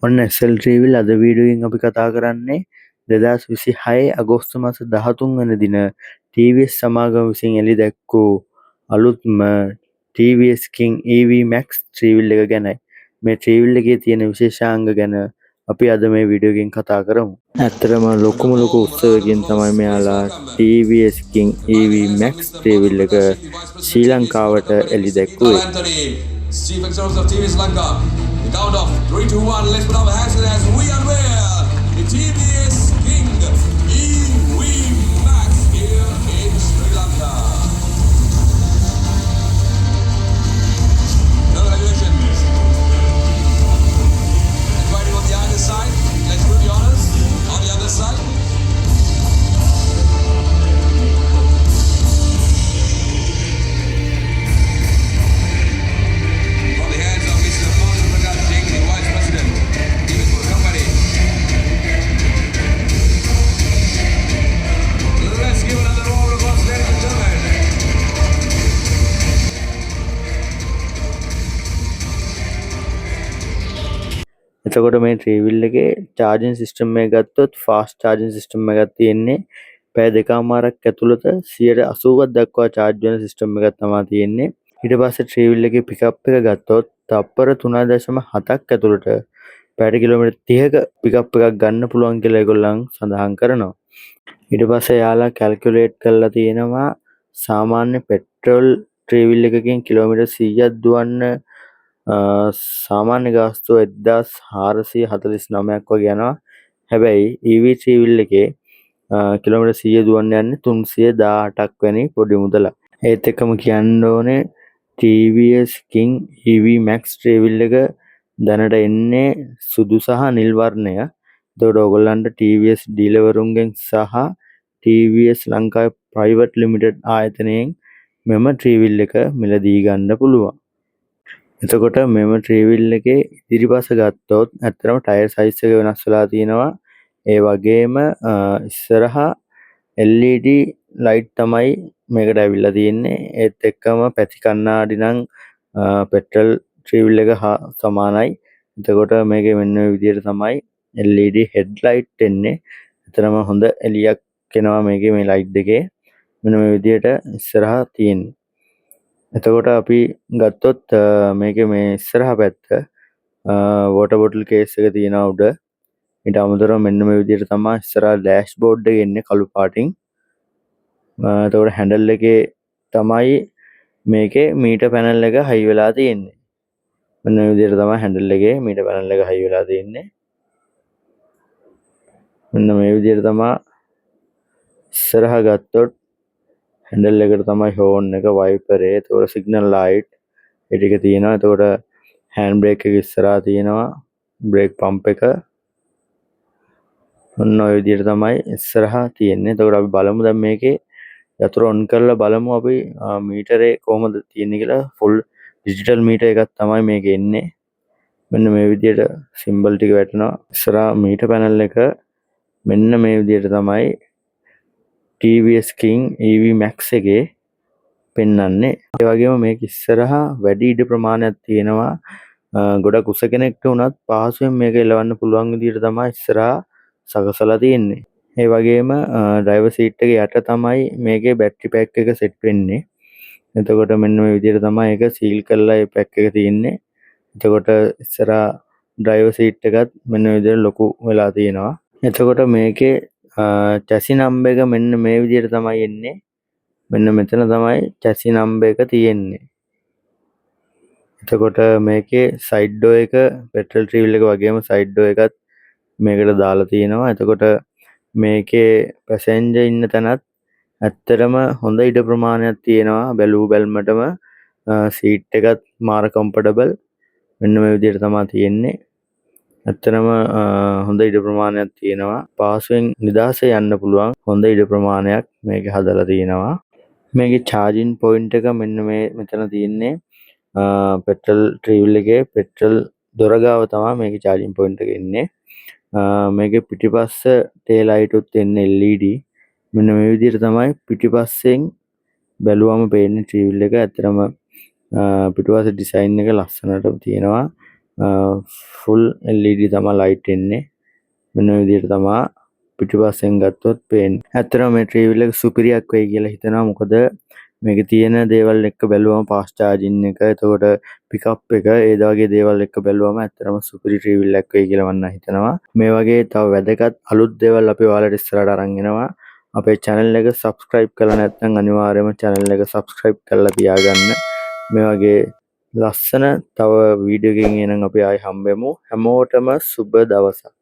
ඔන්න SL three-wheel අද වීඩියෝවෙන් අපි කතා කරන්නේ 2026 අගෝස්තු මාස 13 වන දින TVS සමාගම විසින් එළි දැක්වූ අලුත්ම TVS King EV Max three-wheel එක ගැනයි. මේ ට්‍රීවිල් එකේ තියෙන විශේෂාංග ගැන අපි අද මේ වීඩියෝ එකෙන් කතා කරමු. ඇත්තටම ලොකු උත්සවයකින් තමයි මෙයාලා TVS King EV Max three-wheel එක ශ්‍රී ලංකාවට එළි දැක්වුවේ. Chief Executive of TVS Lanka. The count of 3, 2, 1. Let's put our hands in as we unveil the TVS King EV Max here in Sri Lanka. Congratulations. Inviting on the other side. Let's do the honors on the other side. එතකොට මේ three-wheel එකේ charging system එක ගත්තොත් fast charging system එකක් තියෙන්නේ. පැය දෙකමාරක් ඇතුළත 80ක් දක්වා චාර්ජ් වෙන සිස්ටම් එකක් තමයි තියෙන්නේ. ඊට පස්සේ ට්‍රීවිල් එකේ පිකප් එක ගත්තොත් තප්පර 3.7ක් ඇතුළත පැයට කිලෝමීටර් 30ක පිකප් එකක් ගන්න පුළුවන් කියලා ඒගොල්ලන් සඳහන් කරනවා. ඊට පස්සේ යාලා කැල්කියුලේට් කරලා තියෙනවා සාමාන්‍ය පෙට්‍රල් ට්‍රීවිල් එකකින් කිලෝමීටර් 100ක් දුවන්න සාමාන්‍ය ගාස්තුව 1449ක් වගේ යනවා. හැබැයි EV ට්‍රීවිල් එකේ කිලෝමීටර් 100 දුවන්න යන්නේ 318ක් වැනි පොඩි මුදලක්. ඒත් එක්කම කියන්න ඕනේ TVS King EV Max three-wheel එක දැනට එන්නේ සුදු සහ නිල් වර්ණය. එතකොට ඔයගොල්ලන්ට TVS ඩීලර්වරුන්ගෙන් සහ TVS ලංකාවේ ප්‍රයිවට් ලිමිටඩ් ආයතනයෙන් මෙම ට්‍රීවිල් එක මිලදී ගන්න පුළුවන්. එතකොට මෙම ට්‍රීවිල් එකේ ඉදිරිපස ගත්තොත් ඇත්තටම ටයර් සයිස් එක වෙනස් වෙලා තියෙනවා. ඒ වගේම ඉස්සරහා LED ලයිට් තමයි මේකට ඇවිල්ලා තියෙන්නේ. ඒත් එක්කම පැති කණ්ණාඩි නම් පෙට්‍රල් ට්‍රීවිල් එක හා සමානයි. එතකොට මේකේ මෙන්න මේ විදිහට තමයි LED හෙඩ්ලයිට් එන්නේ. ඇත්තටම හොඳ එළියක් එනවා මේකේ මේ ලයිට් දෙකේ. මෙන්න මේ විදිහට ඉස්සරහා තියෙන්නේ. එතකොට අපි ගත්තොත් මේකේ මේ ඉස්සරහා පැත්ත වෝටර් බොටල් කේස් එක තියෙනවා උඩ. ඊට අමතරව මෙන්න මේ විදිහට තමයි ඉස්සරහා ඩෑෂ්බෝඩ් එක එන්නේ කළු පාටින්. එතකොට හැන්ඩල් එකේ තමයි මේකේ මීටර් පැනල් එක හයි වෙලා තියෙන්නේ. මෙන්න මේ විදිහට තමයි හැන්ඩල් එකේ මීටර් පැනල් එක හයි වෙලා තියෙන්නේ. මෙන්න මේ විදිහට තමයි ඉස්සරහා ගත්තොත් හැන්ඩල් එකට තමයි හෝන් එක වයිපරේ. එතකොට සිග්නල් ලයිට් ඒ ටික තියෙනවා. එතකොට හෑන්ඩ් බ්‍රේක් එක ඉස්සරහා තියෙනවා. බ්‍රේක් පම්ප් එක ඔන්න ඔය විදිහට තමයි ඉස්සරහා තියෙන්නේ. එතකොට අපි බලමු දැන් මේකේ යතුරු ඔන් කරලා බලමු අපි මීටරේ කොහොමද තියෙන්නේ කියලා. ෆුල් ඩිජිටල් මීටර් එකක් තමයි මේකේ එන්නේ. මෙන්න මේ විදිහට සිම්බල් ටික වැටෙනවා. ඉස්සරහා මීටර් පැනල් එක මෙන්න මේ විදිහට තමයි TVS King EV Max එකේ පෙන්වන්නේ. ඒ වගේම මේක ඉස්සරහා වැඩි ඉඩ ප්‍රමාණයක් තියෙනවා. ගොඩක් උස කෙනෙක්ට උනත් පහසුවෙන් මේක එලවන්න පුළුවන් විදිහට තමයි ඉස්සරහා සකසලා තියෙන්නේ. ඒ වගේම ඩ්‍රයිවර් සීට් එකේ යට තමයි මේකේ බැටරි පැක් එක සෙට් වෙන්නේ. එතකොට මෙන්න මේ විදිහට තමයි ඒක සීල් කරලා ඒ පැක් එක තියෙන්නේ. එතකොට ඉස්සරහා ඩ්‍රයිවර් සීට් එකත් මෙන්න මේ විදිහට ලොකු වෙලා තියෙනවා. එතකොට මේකේ චැසි නම්බර් එක මෙන්න මේ විදිහට තමයි එන්නේ. මෙන්න මෙතන තමයි චැසි නම්බර් එක තියෙන්නේ. එතකොට මේකේ සයිඩ් ඩෝ එක පෙට්‍රල් ට්‍රීවිල් එක වගේම සයිඩ් ඩෝ එකත් මේකට දාලා තියෙනවා. එතකොට මේකේ පැසෙන්ජර් ඉන්න තැනත් ඇත්තටම හොඳ ඉඩ ප්‍රමාණයක් තියෙනවා. බැලූ බැල්මටම සීට් එකත් මාර කම්ෆර්ටබල්. මෙන්න මේ විදිහට තමයි තියෙන්නේ. ඇත්තටම හොඳ ඉඩ ප්‍රමාණයක් තියෙනවා. පහසුවෙන් නිදහසේ යන්න පුළුවන් හොඳ ඉඩ ප්‍රමාණයක් මේකේ හදලා තියෙනවා. මේකේ චාර්ජින් පොයින්ට් එක මෙන්න මේ මෙතන තියෙන්නේ. පෙට්‍රල් ට්‍රීවිල් එකේ පෙට්‍රල් දොර ගාව තමයි මේකේ චාර්ජින් පොයින්ට් එක ඉන්නේ. මේකේ පිටිපස්ස ටේල් ලයිට් උත් එන්නේ LED. මෙන්න මේ විදිහට තමයි පිටිපස්සෙන් බැලුවම පේන්නේ ට්‍රීවිල් එක. ඇත්තටම පිටුපස්සේ ඩිසයින් එක ලස්සනට තියෙනවා. ෆුල් LED තමයි ලයිට් එන්නේ. මෙන්න මේ විදිහට තමයි පිටිපස්සෙන් ගත්තොත් පේන්නේ. ඇත්තටම මේ ට්‍රීවිල් එක සුපිරියක් වෙයි කියලා හිතනවා. මොකද මේකේ තියෙන දේවල් එක්ක බැලුවම ෆාස්ට් චාර්ජින් එක, එතකොට පිකප් එක, ඒ වගේ දේවල් එක්ක බැලුවම ඇත්තටම සුපිරි ට්‍රීවිල් එකක් වෙයි කියලා මම හිතනවා. මේ වගේ තව වැදගත් අලුත් දේවල් අපි ඔයාලට ඉස්සරහට අරන් එනවා. අපේ channel එක subscribe කරලා නැත්නම් අනිවාර්යයෙන්ම channel එක subscribe කරලා තියාගන්න. මේ වගේ ලස්සන තව වීඩියෝ එකකින් එනං අපි ආයි හම්බෙමු. හැමෝටම සුබ දවසක්.